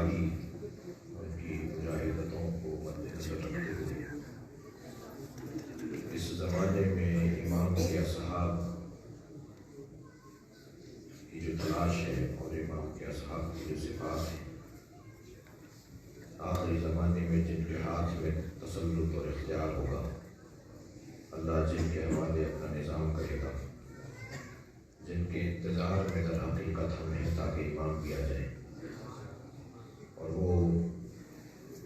گواہی ان کی مجاہدتوں کو مدنظر رکھتے ہوئے اس زمانے میں امام کے اصحاب کی جو تلاش ہے اور امام کے اصحاب کی جو صفات ہیں، آخری زمانے میں جن کے ہاتھ میں تسلط اور اختیار ہوگا، اللہ جن کے حوالے اپنا نظام کرے گا، جن کے انتظار میں در حقیقت ہمیں تاکہ امام بھی آ جائے، اور وہ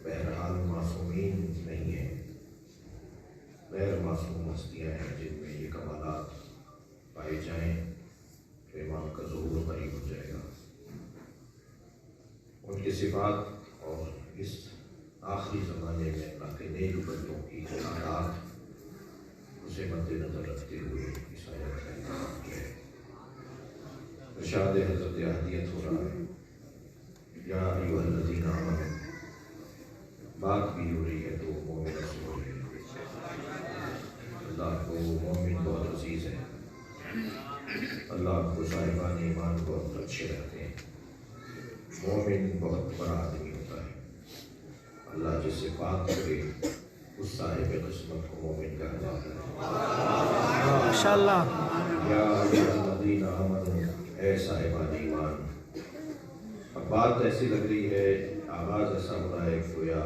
بہرحال معصومین نہیں ہیں، غیر معصوم ہستیاں ہیں جن میں یہ کمالات پائے جائیں تو امام کا ظہور قریب ہو جائے گا۔ ان کی صفات اور اس آخری زمانے میں اللہ کے نیک بندوں کی حالات اسے مد نظر رکھتے ہوئے اس آیت کا انتخاب کیا ہے۔ ارشاد حضرت احدیت ہو رہا ہے، یا ایھا الذین آمنوا، بات بھی ہو رہی ہے تو مومن سے ہو رہی ہے۔ اللہ کو مومن بہت عزیز ہے، اللہ کو صاحبان ایمان بہت اچھے رہتے ہیں۔ مومن بہت بڑا آدمی ہوتا ہے، اللہ جس سے بات کرے اس صاحب قسمت کو مومن کہا جاتا ہے۔ ماشاءاللہ۔ یا ایھا الذین آمنوا، اے صاحبان ایمان۔ اب بات ایسی لگ رہی ہے، آغاز ایسا ہو رہا ہے گویا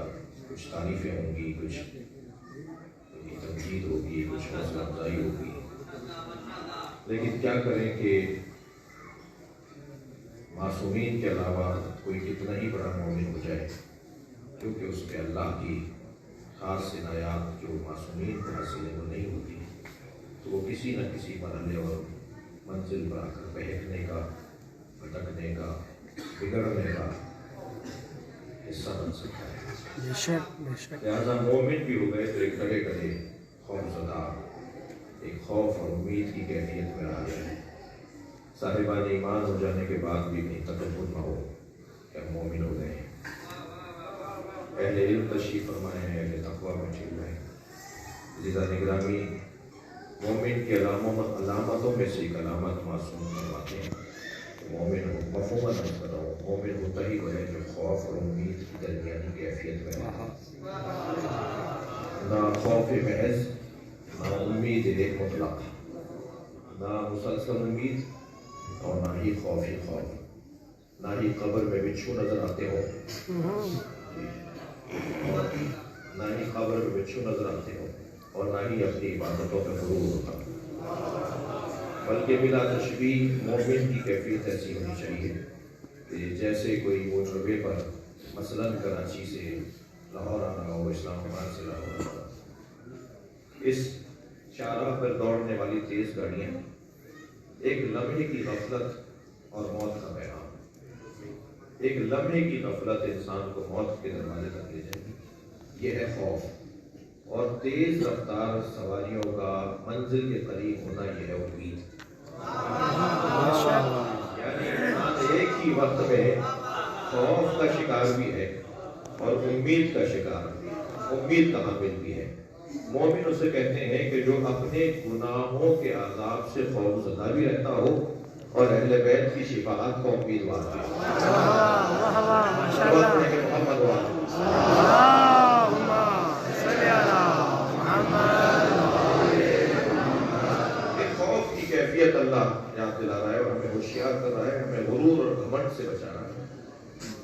کچھ تعریفیں ہوں گی، کچھ تمجید ہوگی، کچھ حوصلہ افزائی ہوگی، لیکن کیا کریں کہ معصومین کے علاوہ کوئی کتنا ہی بڑا مومن ہو جائے، کیونکہ اس پہ اللہ کی خاص عنایات جو معصومین کو حاصل ہے وہ نہیں ہوتی، تو وہ کسی نہ کسی مرحلے اور منزل پر آ کر بہکنے کا، بھٹکنے کا، بگڑنے کا حصہ بن سکتا ہے۔ بے شک بے شک۔ لہٰذا مومن بھی ہو گئے تو ایک کڑے کڑے خوف زدہ، ایک خوف اور امید کی کیفیت میں آ جائے، صاحبان ایمان ہو جانے کے بعد بھی کہیں تکبر نہ ہو کہ ہم مومن ہو گئے ہیں۔ اہل علم تشریف فرمائے ہیں، اہل تقویٰ میں ٹھیک ہے۔ عزیزان گرامی، مومن کی علامتوں میں سے ایک علامت معصوم فرماتے ہیں کہ مومن ہو، مفہوماً عرض کر رہا ہوں، مومن ہوتا ہی وہ ہے جو خوف اور امید کی درمیانی کیفیت میں ہے، نہ خوف محض، نہ امید مطلق، نہ مسلسل امید اور نہ ہی خوف، نہ ہی قبر میں بچھو نظر آتے ہو، نہ ہی قبر میں بچھو نظر آتے ہو، اور نہ ہی اپنی عبادتوں پہ غرور ہوتا، بلکہ بلا تشبیہ مومن کی کیفیت ایسی ہونی چاہیے کہ جیسے کوئی موٹر وے پر مثلاً کراچی سے لاہور آنا ہو، اسلام آباد سے لاہور آنا، اس شاہراہ پر دوڑنے والی تیز گاڑیاں ایک لمحے کی غفلت اور موت کا پیغام، ایک لمحے کی غفلت انسان کو موت کے دروازے تک لے جائے گی، یہ ہے خوف، اور تیز رفتار سواریوں کا منزل کے قریب ہونا یہ ہے امید۔ یعنی انسان ایک ہی وقت میں خوف کا شکار بھی ہے اور امید کا شکار بھی ہے، امید کا حامل بھی ہے۔ مومن اسے کہتے ہیں کہ جو اپنے گناہوں کے عذاب سے خوف زدہ بھی رہتا ہو اور اہل بیت کی شفاعت کا امیدوار بھی ہو۔ خوف کی کیفیت اللہ یاد دلا رہا ہے اور ہمیں ہوشیار کر رہا ہے، ہمیں غرور اور گھمنڈ سے بچا رہا ہے۔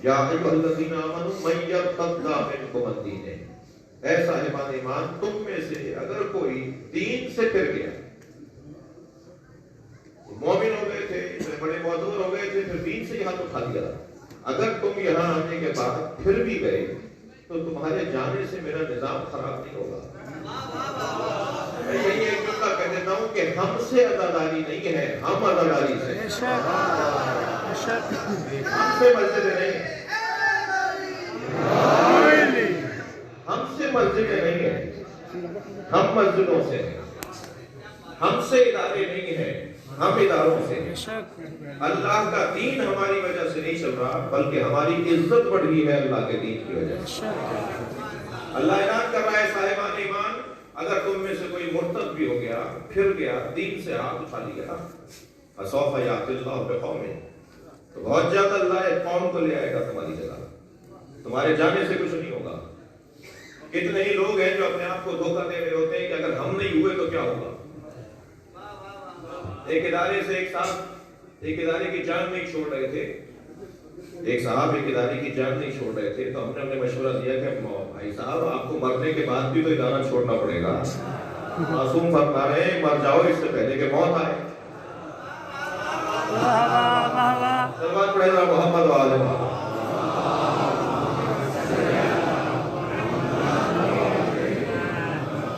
یا ایھا الذین آمنوا من یرتد منکم عن دینہ، اے صاحبان ایمان، تم میں سے اگر کوئی دین سے پھر گیا، مومن ہو گئے تھے، بڑے معذور ہو گئے تھے، پھر دین سے ہی ہاتھ اٹھا دیا، اگر تم یہاں آنے کے بعد پھر بھی گئے تو تمہارے جانے سے میرا نظام خراب نہیں ہوگا۔ میں یہی ایک جملہ کہہ دیتا ہوں کہ ہم سے عزاداری نہیں ہے، ہم عزاداری سے، ہم سے مسجدیں نہیں ہیں، ہم سے مسجدیں نہیں ہیں، ہم مسجدوں سے ہیں، ہم سے ادارے نہیں ہیں، ہم اداروں سے ہیں۔ اللہ کا دین ہماری وجہ سے نہیں چل رہا، بلکہ ہماری عزت بڑھ رہی ہے اللہ کے دین کی وجہ سے۔ اللہ اعلان کر رہا ہے صاحبان ایمان، اگر تم میں سے کوئی مرتد بھی ہو گیا، پھر گیا، دین سے ہاتھ اٹھا لیا، فسوف یأتی اللہ بقوم، تو بہت جلد اللہ ایک قوم کو لے آئے گا تمہاری جگہ، تمہارے جانے سے کچھ نہیں ہوگا. کتنے ہی لوگ ہیں جو اپنے آپ کو دھوکہ دے رہے ہوتے ہیں کہ اگر ہم نہیں ہوئے تو کیا ہوگا. ایک ادارے سے ایک ادارے کی جان نہیں چھوڑ رہے تھے. ایک صاحب ایک ادارے کی جان نہیں چھوڑ رہے تھے تو ہم نے انہیں مشورہ دیا کہ بھائی صاحب آپ کو مرنے کے بعد بھی تو ادارہ چھوڑنا پڑے گا. معصوم فرما رہے ہیں مر جاؤ اس سے پہلے کہ موت آئے. سلوات پڑھے نا محمد و آل محمد.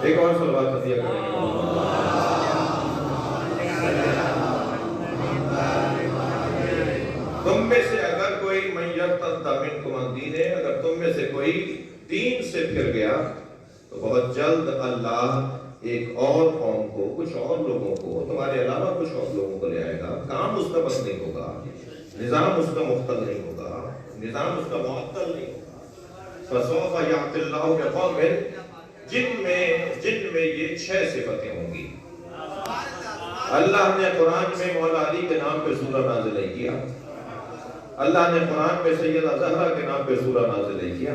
ایک اور سلوات عطیہ کریں گے. تم میں سے اگر کوئی من یرتد منکم عن دینہ، اگر تم میں سے کوئی دین سے پھر گیا تو بہت جلد اللہ ایک اور قوم کو، کچھ اور لوگوں کو، تمہارے علاوہ کچھ اور لوگوں کو لے آئے گا. کام اس کا بس نہیں ہوگا، نظام اس کا مختل نہیں ہوگا، نظام اس کا معطل نہیں ہوگا. فسوف یأتی اللہ بقوم جن میں یہ 6 صفتیں ہوں گی. اللہ نے قرآن میں مولا علی کے نام پہ سورہ نازل نہیں کیا. اللہ نے قرآن میں سیدہ زہرا کے نام پہ سورہ نازل نہیں کیا،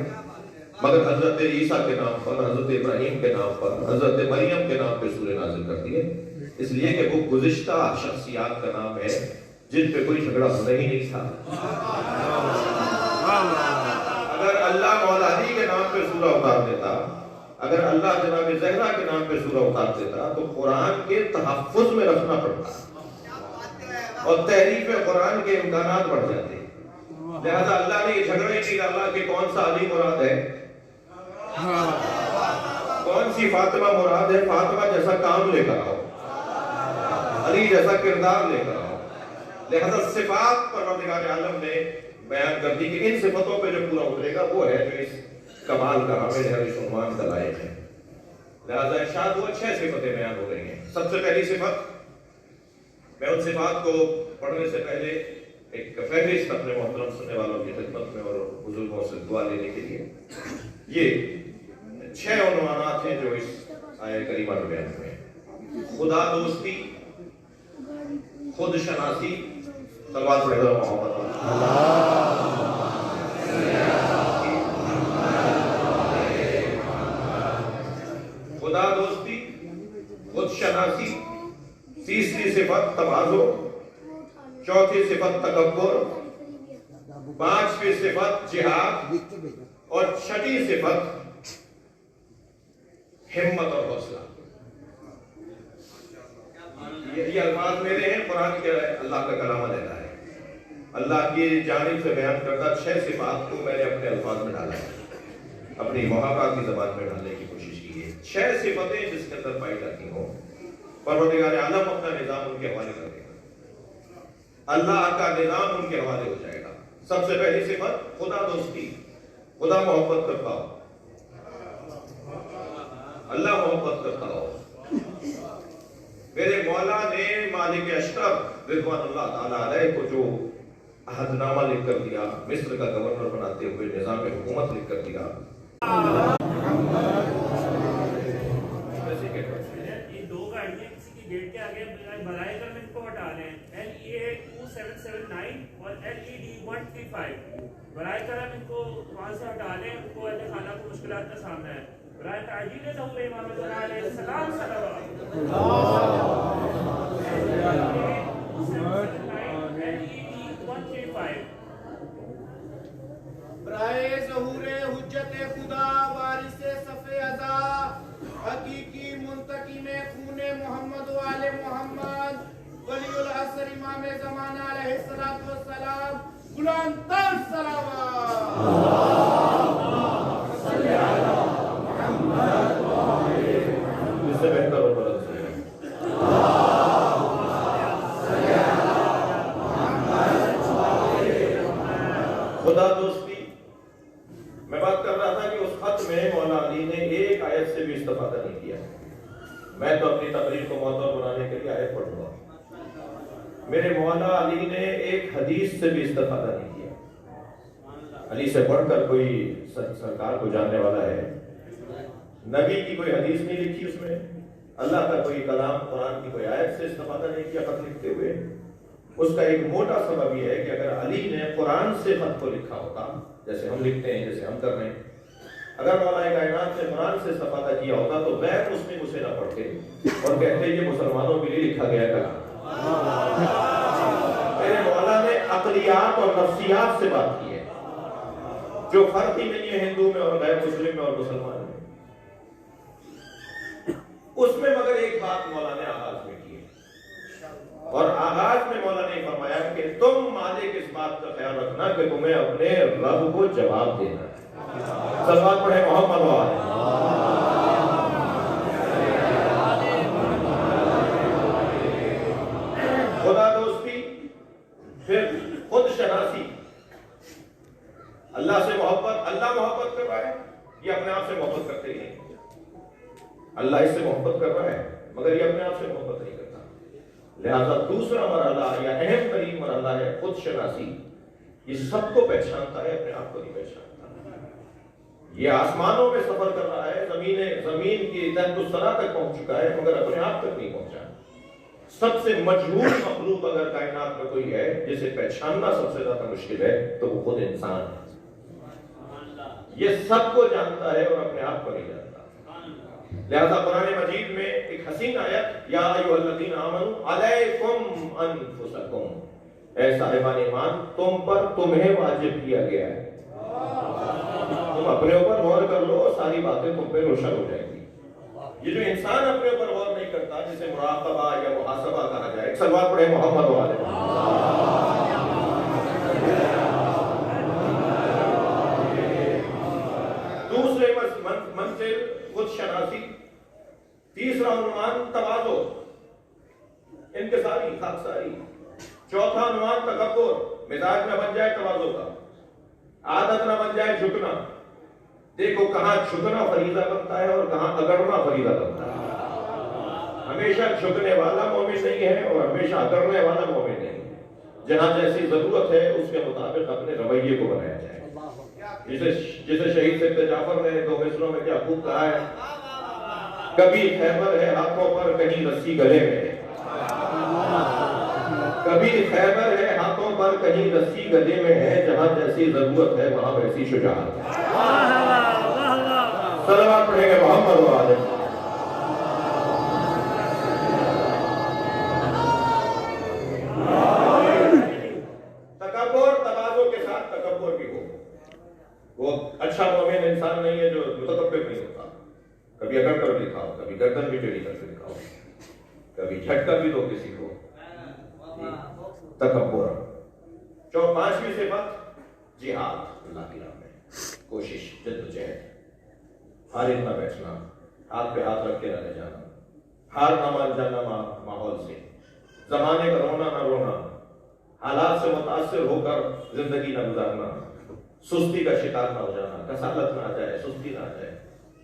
مگر حضرت عیسیٰ کے نام پر، حضرت ابراہیم کے نام پر، حضرت مریم کے نام پہ سورہ نازل کر دیے. اس لیے کہ وہ گزشتہ شخصیات کا نام ہے جن پہ کوئی جھگڑا ہونا ہی نہیں تھا. اگر اللہ مولا علی کے نام پہ سورہ اتار دیتا، اگر اللہ جناب زہرا کے نام پہ سورہ اتار دیتا تو قرآن کے تحفظ میں رکھنا پڑتا اور تحریف قرآن کے امکانات بڑھ جاتے. لہذا اللہ نے یہ جھگڑا ہی نہیں ڈالا کہ کون سا علی مراد ہے، کون سی فاطمہ مراد ہے. فاطمہ جیسا کام لے کر آؤ، علی جیسا کردار لے کر آؤ. لہذا صفات پروردگار عالم نے بیان کر دی کہ ان صفتوں پہ جو پورا اترے گا وہ ہے جو اس کمال کا حامل ہے، اس عنوان کا لائق ہے. لہذا ارشاد ہوا 6 صفتیں بیان ہو رہی ہیں. سب سے پہلی صفت، میں ان صفات کو پڑھنے سے پہلے ایک فہرست اپنے محترم سننے والوں کی خدمت میں اور بزرگوں سے دعا لینے کے لیے. یہ 6 عنوانات ہیں جو اس آیہ کریمہ میں بیان ہوئے ہیں. خدا دوستی، خود شناسی، صلوات پڑھے ذرا محمد. خدا دوستی، خود شناسی، تیسری صفت تواضع، چوتھی صفت تکبر، پانچویں صفت جہاد اور چھٹی صفت ہمت اور حوصلہ. یہ الفاظ میرے ہیں، قرآن کے اللہ کا کلام لیتا ہے. اللہ کی جانب سے بیان کردہ 6 صفات کو میں نے اپنے الفاظ میں ڈالا ہے، اپنی محاورات کی زبان میں ڈالنے کی کوشش کی ہے. 6 صفتیں جس کے اندر پائی جاتی ہوں، پروردگار عالم اپنا نظام ان کے حوالے کر دے گا، اللہ کا نظام ان کے حوالے ہو جائے گا. سب سے پہلی صفت خدا دوستی، خدا محبت کرتا ہو، اللہ محبت کرتا ہو. میرے مولا نے مالک اشرف رضوان اللہ تعالیٰ علیہ کو جو عہد نامہ لکھ کر دیا، مصر کا گورنر بناتے ہوئے نظام حکومت لکھ کر دیا. گیٹ کے آگے برائے کرم ان کو ہٹا لیں. LEA 2779 اور LED 135 برائے کرم ان کو وہاں سے ہٹا لیں. ان کو اہل خانہ کو مشکلات کا سامنا ہے. برائے تعجیل ظہور امام زہرا علیہ السلام صلوات. برائے ظہور حجت خدا، وارث صف ازا، حقیقی منتقم خون محمد و آل محمد، ولی العصر امام زمانہ علیہ السلام، غلام تر صلوات. اس سے بہتر اور بلند سے خدا دوستی. میں بات کر رہا تھا کہ اس خط میں مولا علی نے ایک آیت سے بھی استفادہ نہیں کیا. میں تو اپنی تقریر کو معطل بنانے کے لیے آیت پڑھوں گا. میرے مولا علی نے ایک حدیث سے بھی استفادہ نہیں کیا. علی سے پڑھ کر کوئی سرکار کو جاننے والا ہے؟ نبی کی کوئی حدیث نہیں لکھی اس میں، اللہ کا کوئی کلام قرآن کی کوئی آیت سے استفادہ نہیں کیا خط لکھتے ہوئے. اس کا ایک موٹا سبب یہ ہے کہ اگر علی نے قرآن سے خط کو لکھا ہوتا، جیسے ہم لکھتے ہیں، جیسے ہم کر رہے ہیں، اگر مولا کائنات نے قرآن سے استفادہ کیا ہوتا تو غیر مسلم اسے نہ پڑھتے اور کہتے یہ مسلمانوں کے لیے لکھا گیا کلام۔ میرے مولا نے عقلیات اور نفسیات سے بات کی ہے، جو فرق ہی نہیں ہے ہندو میں اور غیر مسلم میں اور مسلمان میں۔ اس میں مگر ایک بات مولا نے آغاز میں کی ہے، اور آغاز میں مولا نے فرمایا کہ تم مالک اس بات کا خیال رکھنا کہ تمہیں اپنے رب کو جواب دینا ہے۔ صلوات پڑھیں محمد و آلہ۔ خدا دوستی، پھر خود شناسی، اللہ سے محبت، اللہ محبت کر رہا ہے، یہ اپنے آپ سے محبت کرتے ہی نہیں۔ اللہ اس سے محبت کر رہا ہے مگر یہ اپنے آپ سے محبت نہیں کرتا، لہذا دوسرا مرحلہ یا اہم ترین مرحلہ ہے خود شناسی۔ یہ سب کو پہچانتا ہے، اپنے آپ کو نہیں پہچانتا۔ یہ آسمانوں میں سفر کر رہا ہے، زمین کی تحت الثری تک پہنچ چکا ہے مگر اپنے آپ تک نہیں پہنچا۔ سب سے مجہول مخلوق اگر کائنات میں کوئی ہے جسے پہچاننا سب سے زیادہ مشکل ہے تو وہ خود انسان ہے۔ یہ سب کو جانتا ہے اور اپنے آپ کو نہیں جانتا۔ لہذا قرآن مجید میں ایک حسین آیت، یا ایھا الذین آمنوا علیکم انفسکم، اے صاحبان ایمان تم پر تمہیں واجب کیا گیا ہے، تم اپنے اوپر غور کر لو، ساری باتیں تم پہ روشن ہو جائیں گی۔ یہ جو انسان اپنے اوپر غور نہیں کرتا جسے مراقبہ یا محاسبہ کہا جائے، صلوات پڑھیں محمد و آلہ۔ دوسرے منزل خود شناسی، تیسرا عنوان تواضع، انکساری، خاکساری، چوتھا عنوان تکبر، مزاج نہ بن جائے تواضع کا، عادت نہ بن جائے جھکنا۔ دیکھو کہاں جھکنا فریضہ بنتا ہے اور کہاں اگڑنا فریضہ بنتا ہے۔ ہمیشہ جھکنے والا مومن نہیں ہے اور ہمیشہ اگڑنے والا مومن نہیں ہے۔ جہاں جیسی ضرورت ہے اس کے مطابق اپنے رویے کو بنایا جائے۔ جسے شہید سید جعفر نے دو مصروں میں کیا خوب کہا ہے، کبھی خیبر ہے ہاتھوں پر کہیں رسی گلے میں ہے، کبھی خیبر ہے ہاتھوں پر کہیں رسی گلے میں ہے، جہاں جیسی ضرورت ہے وہاں ویسی شجاعت ہے۔ صلوات پڑھیں گے محمد و آلہ۔ تکبر، تواضع کے ساتھ تکبر بھی ہو۔ وہ اچھا مومن انسان نہیں ہے جو متکبر نہیں ہوتا، کبھی اکڑ کر بھی دکھاؤ، کبھی گردن بھی ٹیڑھی کر کے دکھاؤ، کبھی جھٹکا بھی دو کسی کو، تکبر۔ پانچویں صفت جہاد، اللہ کی راہ میں کوشش، جدوجہد، فارغ نہ بیٹھنا، ہاتھ پہ ہاتھ رکھ کے نہ لے جانا، ہار نہ مان جانا ماحول سے، زمانے کا رونا نہ رونا، حالات سے متاثر ہو کر زندگی نہ گزارنا، سستی کا شکار نہ ہو جانا، کسالت نہ آ جائے، سستی نہ آ جائے،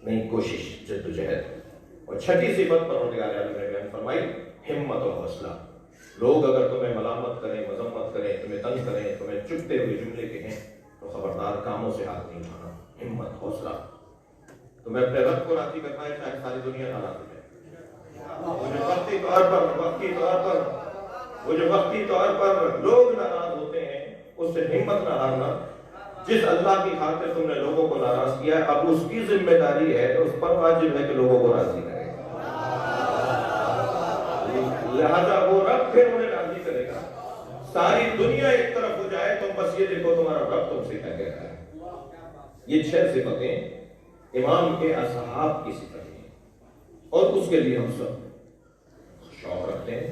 نہیں کوشش، جدوجہد۔ اور چھٹی صفت پروردگار عالم نے بیان فرمائی، ہمت اور حوصلہ۔ لوگ اگر تمہیں ملامت کریں، مذمت کریں، تمہیں تنگ کریں، تمہیں چپتے ہوئے جملے کہیں تو خبردار کاموں سے ہاتھ نہیں اٹھانا، ہمت، حوصلہ۔ تمہیں اپنے رب کو راضی کرنا ہے چاہے ساری دنیا ناراض ہو جائے۔ وہ جو وقتی طور پر لوگ ناراض ہوتے ہیں اس سے ہمت نہ ہارنا۔ جس اللہ کی خاطر تم نے لوگوں کو ناراض کیا ہے اب اس کی ذمہ داری ہے، اس پر واجب ہے کہ لوگوں کو راضی کرے، لہذا وہ رب پھر انہیں راضی کرے گا۔ ساری دنیا ایک طرف ہو جائے تم بس یہ دیکھو تمہارا رب تم سے کیا کہہ رہا ہے۔ یہ 6 صفتیں امام کے اصحاب کی صفتیں ہیں اور اس کے لیے ہم سب شوق رکھتے ہیں،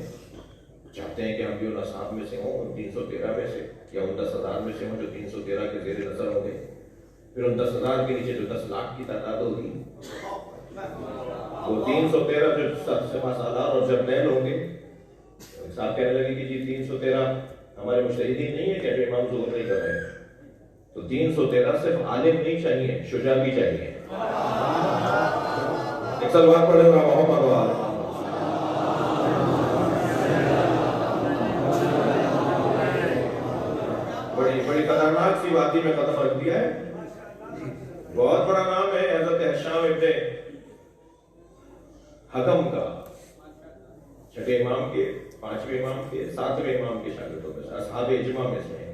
چاہتے ہیں کہ ہم بھی ان اصحاب میں سے ہوں، ان 313 میں سے یا ان 10,000 میں سے ہوں جو 313 کے زیر نظر ہوں گے، پھر ان 10,000 کے نیچے جو 10 لاکھ کی تعداد ہوگی، وہ 313 جو سپہ سالار اور جرنیل ہوں گے، صاحب کہنے لگے کہ جی 313 ہمارے مجتہدین نہیں ہے کہ جو امام ظہور نہیں کر رہے، تو 313 صرف عالم نہیں چاہیے، شجاع بھی چاہیے۔ ایک صلوات پڑھیں گے محمد و آلہ۔ بڑی خطرناک سی وادی میں قدم رکھ دیا ہے۔ بہت بڑا نام ہے حضرت ہشام ابن حکم کا، چھٹے امام کے، 5ویں امام کے، 7ویں امام کے شاگردوں میں سے، اصحاب اجماع میں سے ہیں۔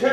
6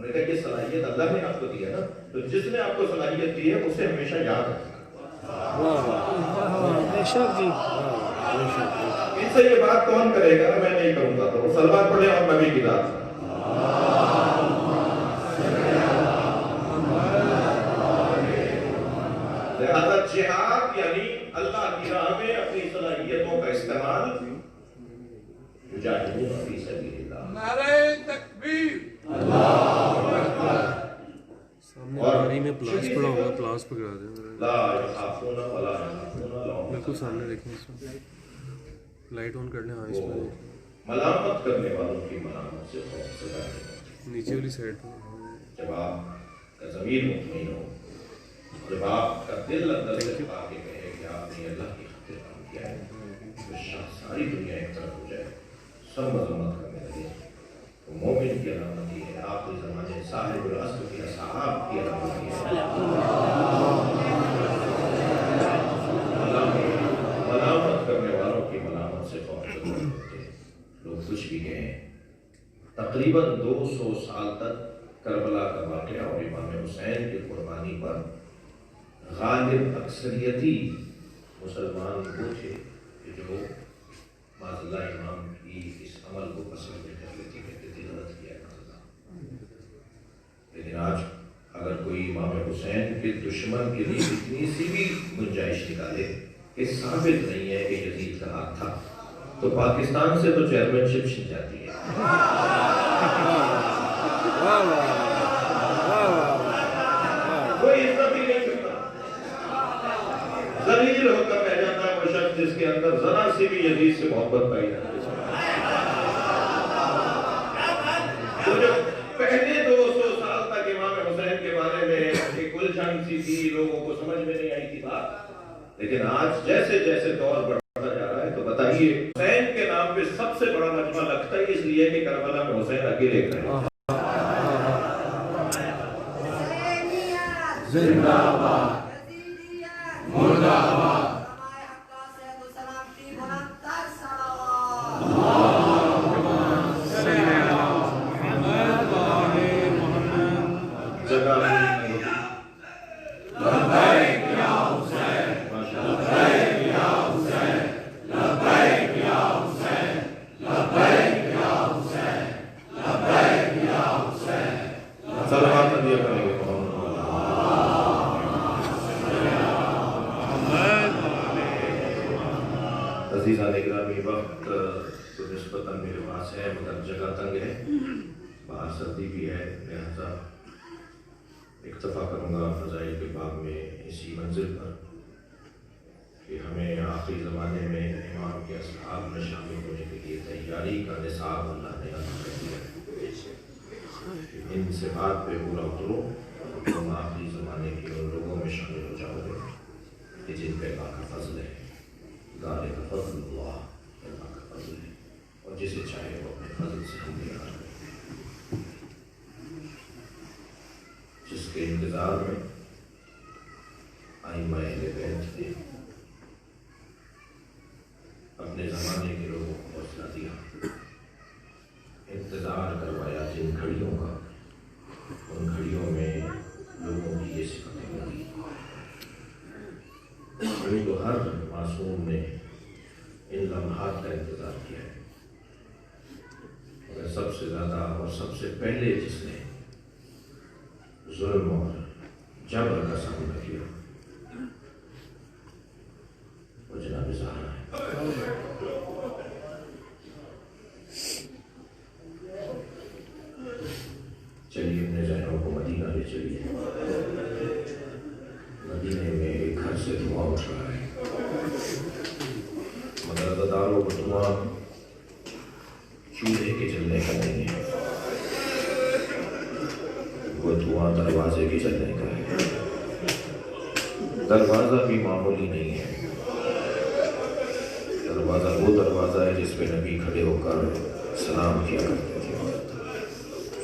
انہوں نے کہا کہ صلاحیت اللہ نے آپ کو دی ہے نا، تو جس نے آپ کو صلاحیت دی ہے اسے ہمیشہ یاد رکھنا۔ بے شک جی، ان سے یہ بات کون کرے گا؟ میں نہیں کروں گا، تو سلوات پڑھیں اور نبی کی ذات۔ لہذا جہاد یعنی اللہ کی راہ میں اپنی صلاحیتوں کا استعمال، مجاہدون فی سبیل اللہ۔ نعرہ تکبیر، سامنے گاڑی میں پلاس پڑا ہوگا، پلاس پکڑا دیں لا یخافون ولا یخافون لومۃ بالکل سامنے دیکھیں، اس میں لائٹ آن کر لیں۔ ہاں، اس وہ میں ملامت کرنے والوں کی ملامت سے خوف سے ڈرتے ہیں۔ نیچے والی سائڈ پہ جب آپ کا ضمیر مطمئن ہو، جب آپ کا دل اندر سے پا کے کہے کہ آپ نے اللہ کی خاطر کام کیا ہے، تو ساری دنیا ایک طرف ہو جائے، سب مذمت کرنے لگے، تو مومن کی علامت یہ ہے، آخری زمانے صاحب العصر کی اصحاب کی علامت یہ ہے۔ ملامت کرنے والوں کی ملامت سے خوف ختم ہوتے ہیں، لوگ کچھ بھی کہیں۔ تقریباً 200 سال تک کربلا کا واقعہ اور امام حسین کی قربانی پر غالب اکثریتی مسلمان وہ تھے کہ جو معاذ اللہ امام کی اس عمل کو پسند کر لیتے تھے، غلط کیا ہے۔ لیکن آج اگر کوئی امام حسین کے دشمن کے لیے اتنی سی بھی گنجائش نکالے کہ ثابت نہیں ہے کہ یزید کا ہاتھ تھا، تو پاکستان سے تو چیئرمین شپ چھن جاتی ہے۔ کوئی عزت ہی نہیں کرتا، ذلیل ہو کر رہ جاتا ہے وہ شخص جس کے اندر ذرا سی بھی یزید سے محبت پائی جاتی ہے۔ تو جو پہلے 200 سال تک امام حسین کے بارے میں ایک الجھن سی تھی، لوگوں کو سمجھ میں نہیں آئی تھی بات، لیکن آج جیسے جیسے دور بڑھتا جا رہا ہے تو بتائیے حسین کے نام پہ سب سے بڑا مجمع لگتا ہے اس لیے کہ کربلا میں حسین اکیلے کھڑے ہیں۔ زندہ باد، مردہ باد، جگہ نہیں ہوتی۔ لبیک یا حسین، لبیک یا حسین، لبیک یا حسین، لبیک یا حسین، لبیک یا حسین۔ صلوات دیا کریں گے محمد۔ عزیزان اکرامی، وقت تو نسبتاً میرے پاس ہے مگر جگہ تنگ ہے، باہر سردی بھی ہے، لہذا اکتفا کروں گا فضائل کے باب میں اسی منزل پر کہ ہمیں آخری زمانے میں امام کے اصحاب میں شامل ہونے کے لیے تیاری کا نصاب اللہ نے عطا کر دیا ہے۔ ان صفات پہ پورا اترو، تم آخری زمانے کے ان لوگوں میں شامل ہو جاؤ گے کہ جن پہ اللہ کا فضل ہے۔ ذالک فضل اللہ، اللہ کا فضل ہے، اور جسے چاہے وہ اپنے فضل سے ہم دے رہا ہے۔ جس کے انتظار میں ائمہ اہل بیت نے اپنے زمانے کے لوگوں کو حوصلہ دیا، انتظار کروایا جن گھڑیوں کا، ان گھڑیوں میں لوگوں کی یہ صفتیں ہوئی۔ ابھی تو ہر معصوم نے ان لمحات کا انتظار کیا ہے، مگر سب سے زیادہ اور سب سے پہلے جس نے ظلم اور جبر کا سامنا کیا وہ جناب زہرا ہے۔ چلیے اپنے ذہنوں کو مدینہ لے چلیے۔ مدینے میں ایک گھر سے دھواں اٹھ رہا ہے، مگر عزاداروں کو دھواں چولہے کے جلنے کا نہیں ہے، وہ دھواں دروازے کے چلنے کا ہے۔ دروازہ بھی معمولی نہیں ہے، دروازہ وہ دروازہ ہے جس پہ نبی کھڑے ہو کر سلام کیا کرتے تھے،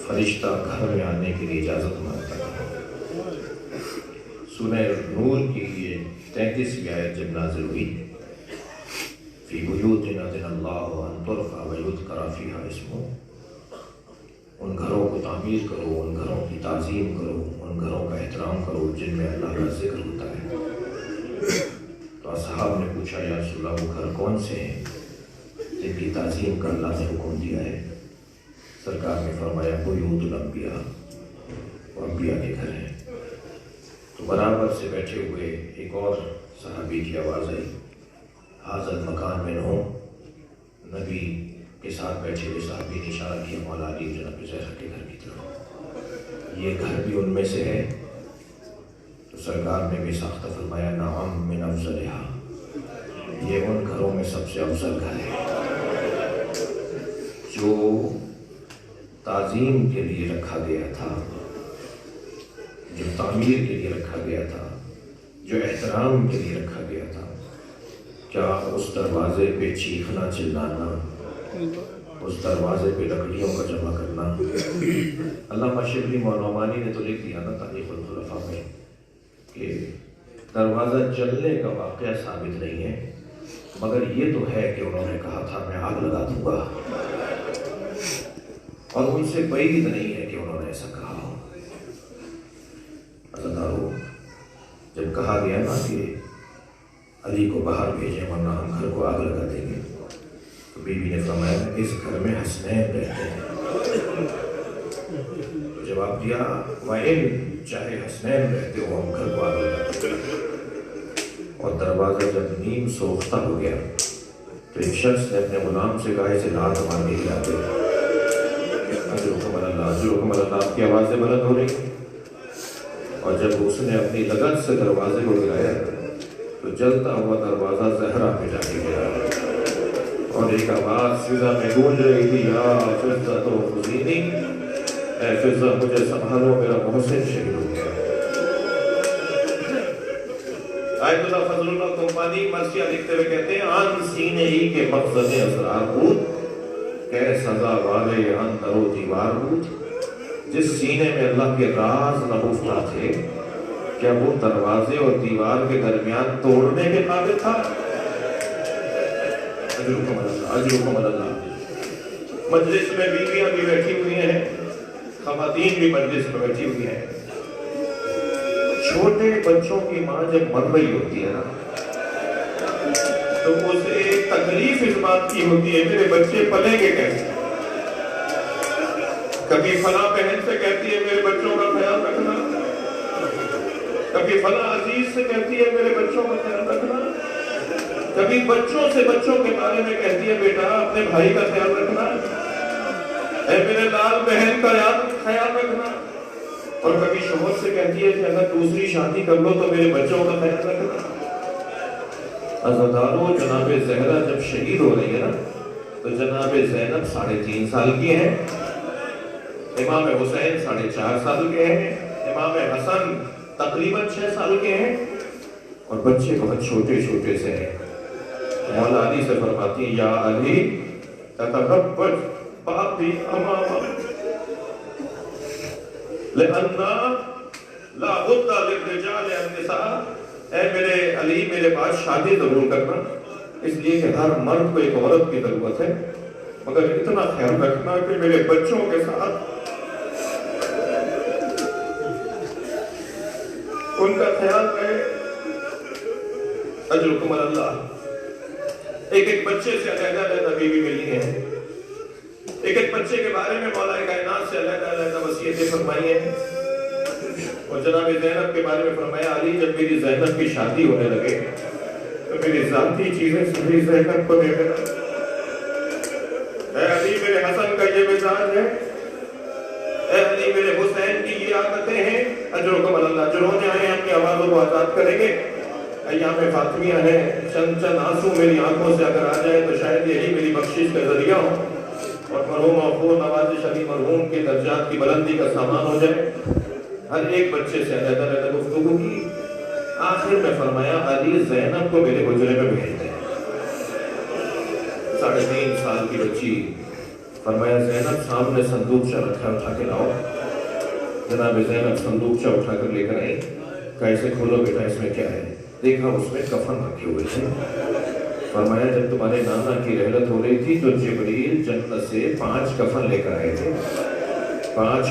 فرشتہ گھر میں آنے کے لیے اجازت مانگتا تھا۔ سورہ نور کی یہ 33ویں آیت جب نازل ہوئی، فی بیوت اذن اللہ ان ترفع ویذکر فیہا اسمہ، ان گھروں کو تعمیر کرو، ان گھروں کی تعظیم کرو، ان گھروں کا احترام کرو جن میں اللہ کا ذکر ہوتا ہے۔ تو اصحاب نے پوچھا یا رسول اللہ وہ گھر کون سے ہیں جن کی تعظیم کا اللہ نے حکم دیا ہے؟ سرکار نے فرمایا بیوت الانبیاء، وہ انبیاء کے گھر ہیں۔ تو برابر سے بیٹھے ہوئے ایک اور صحابی کی آواز آئی، حاضر مکان میں ہو۔ نبی کے ساتھ بیٹھے ہوئے صحابی نے اشارہ کیا مولا علی جناب زہرا کے گھر کی طرف، یہ گھر بھی ان میں سے ہے؟ تو سرکار نے بھی ساختہ فرمایا نعم من افضلہا، یہ ان گھروں میں سب سے افضل گھر ہے جو تعظیم کے لیے رکھا گیا تھا، جو تعمیر کے لیے رکھا گیا تھا، جو احترام کے لیے رکھا گیا تھا۔ کیا اس دروازے پہ چیخنا چلانا، اس دروازے پہ لکڑیوں کا جمع کرنا؟ علامہ شبلی مولانا نے تو لکھ دیا نا تاریخ الخلفاء میں کہ دروازہ جلنے کا واقعہ ثابت نہیں ہے، مگر یہ تو ہے کہ انہوں نے کہا تھا میں آگ لگا دوں گا، اور ان سے بعید نہیں ہے کہ انہوں نے ایسا کہا ہو۔ عزیزانو، جب کہا گیا نا کہ علی کو باہر بھیجیں ورنہ ہم گھر کو آگ لگا دیں گے، تو بی بی نے فرمایا اس گھر میں حسنین رہتے ہیں۔ تو جواب دیا وَإِن چاہے حسنین رہتے ہو ہم گھر کو آگ لگا دیں گے۔ اور دروازہ جب نیم سوختہ ہو گیا تو ایک شخص نے اپنے غلام سے کہا اسے لات مار کے ہلا دے۔ اجرکم اللہ، اجرکم اللہ، آپ کی آوازیں بلند ہو رہی۔ اور جب اس نے اپنی لگن سے دروازے کو گرایا تو جلتا ہوا دروازہ زہرا پہ جا کے گرا، اور ایک آواز فضا میں گونج رہی تھی یا فضا تو خزینی، اے فضا مجھے سنبھالو میرا محسن شہید ہو گیا۔ آیت اللہ فضل اللہ کمپانی مرثیہ لکھتے ہوئے کہتے ہیں آن سینے ہی کے مقصد اسرار بود، کہ سزا والے آن درو دیوار بود، جس سینے میں اللہ کے راز نہفتہ تھے کیا وہ دروازے اور دیوار کے درمیان توڑنے کے قابل تھا؟ اجرکم اللہ، اجرکم اللہ۔ مجلس میں بیویاں بھی بیٹھی ہوئی ہیں، خواتین بھی مجلس میں بیٹھی ہوئی ہیں۔ چھوٹے بچوں کی ماں جب مر رہی ہوتی ہے نا تو اسے ایک تکلیف اس بات کی ہوتی ہے میرے بچے پلیں گے کیسے۔ کبھی فلاں بہن سے کہتی ہے میرے بچوں کا خیال رکھنا، کبھی فلاں عزیز سے کہتی ہے میرے بچوں کا خیال رکھنا، کبھی بچوں سے بچوں کے بارے میں کہتی ہے بیٹا اپنے بھائی کا خیال رکھنا، اے میرے لال بہن کا خیال رکھنا، اور کبھی شوہر سے کہتی ہے کہ اگر دوسری شادی کر لو تو میرے بچوں کا خیال رکھنا۔ عزیزانو، جناب زہرا جب شہید ہو رہی ہے نا تو جناب زینب 3.5 سال کی ہیں، امام حسین 4.5 سال کے ہیں، امام حسن تقریباً 6 سال کے ہیں، اور بچے بہت چھوٹے چھوٹے سے ہیں۔ مولا علی سے فرماتی ہے یا علی تتربج باقی اماما لأننا لا بد للرجال النساء، اے میرے علی میرے بعد شادی ضرور کرنا، اس لیے کہ ہر مرد کو ایک عورت کی ضرورت ہے، مگر اتنا خیال رکھنا کہ میرے بچوں کے ساتھ ان کا خیال رہے۔ اجرکم اللہ۔ ایک ایک بچے سے علیحدہ علیحدہ بیوی ملی ہیں، ایک ایک بچے کے بارے میں مولا کائنات سے علیحدہ علیحدہ وصیتیں فرمائی ہیں، اور جناب زینب کے بارے میں فرمایا علی جب میری زینب کی شادی ہونے لگے تو میری ذاتی چیزیں سبھی زینب کو دے دینا۔ اے علی میرے حسن کا یہ مزاج ہے، اے علی میرے حسین کی یہ عادتیں ہیں۔ اجرکم اللہ۔ جو رونے آئے اپنی آوازوں کو آزاد کریں گے، ایام فاطمیہ ہیں، چند آنسو میری آنکھوں سے اگر آ جائے تو شاید یہی میری بخشش کا ذریعہ ہو اور مرحوم افور نوازش علی مرحوم کے درجات کی بلندی کا سامان ہو جائے۔ ہر ایک بچے سے علیحدہ علیحدہ گفتگو کی، آخر میں فرمایا علی زینب کو میرے حجرے میں بھیج دیں۔ 3.5 سال کی بچی، فرمایا زینب سامنے صندوقچہ رکھا اٹھا کے لاؤ۔ جناب زینب صندوقچہ اٹھا کر لے کر آئی، کہا اسے کھولو بیٹا اس میں کیا ہے؟ دیکھا اس میں کفن رکھے ہوئے تھے۔ فرمایا جب تمہارے نانا کی رحلت ہو رہی تھی تو جبریل جنت سے 5 کفن لے کر آئے تھے، 5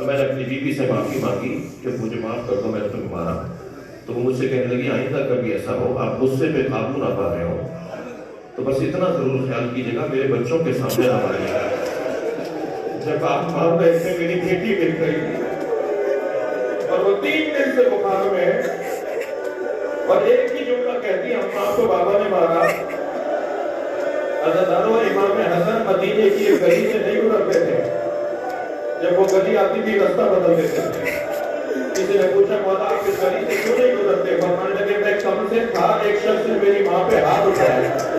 تو میں نے اپنی بیوی سے معافی مانگی کہ مجھے معاف کر دو، میں نے تمہیں مارا. تو وہ مجھ سے کہنے لگی آئندہ کبھی ایسا ہو آپ غصے پہ قابو نہ پا رہے ہو تو بس اتنا ضرور خیال کیجیے گا میرے بچوں کے سامنے نہ مارے گا. جب آپ مار رہے تھے میری بیٹی گر گئی اور وہ 3 دن سے بخار میں اور ایک ہی جملہ کہتی ہم آپ کو بابا نے مارا. عزیزانو امام حسن مدینے کی ایک گلی سے نہیں گزرتے تھے، جب وہ گلی آتی تھی رستہ بدل دیتے تھے. کسی نے پوچھا مولا آپ اس گلی سے کیوں نہیں گزرتے؟ فرمانے لگے میں کم سے تھا ایک شخص نے میری ماں پہ ہاتھ اٹھایا